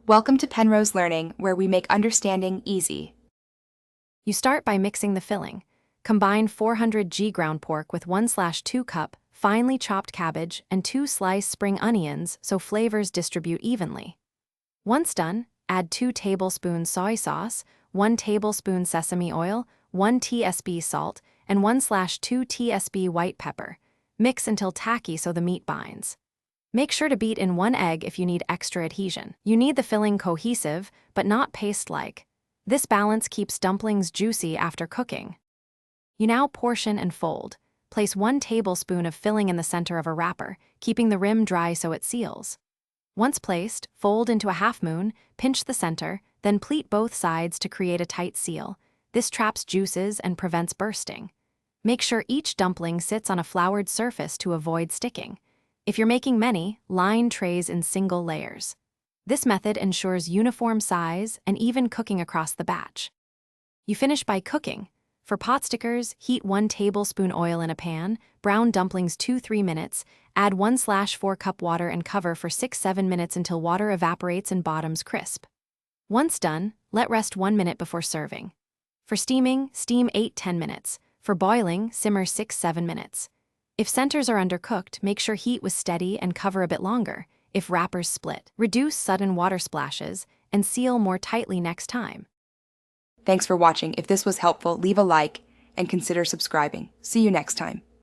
Welcome to Penrose Learning, where we make understanding easy. You start by mixing the filling. Combine 400 g ground pork with 1/2 cup finely chopped cabbage and 2 sliced spring onions so flavors distribute evenly. Once done, add 2 tablespoons soy sauce, 1 tablespoon sesame oil, 1 tsp salt, and 1/2 tsp white pepper. Mix until tacky so the meat binds. Make sure to beat in 1 egg if you need extra adhesion. You need the filling cohesive, but not paste-like. This balance keeps dumplings juicy after cooking. You now portion and fold. Place 1 tablespoon of filling in the center of a wrapper, keeping the rim dry so it seals. Once placed, fold into a half moon, pinch the center, then pleat both sides to create a tight seal. This traps juices and prevents bursting. Make sure each dumpling sits on a floured surface to avoid sticking. If you're making many, line trays in single layers. This method ensures uniform size and even cooking across the batch. You finish by cooking. For pot stickers, heat 1 tablespoon oil in a pan, brown dumplings 2-3 minutes, add 1/4 cup water and cover for 6-7 minutes until water evaporates and bottom's crisp. Once done, let rest 1 minute before serving. For steaming, steam 8-10 minutes. For boiling, simmer 6-7 minutes. If centers are undercooked, make sure heat was steady and cover a bit longer. If wrappers split, reduce sudden water splashes and seal more tightly next time. Thanks for watching. If this was helpful, leave a like and consider subscribing. See you next time.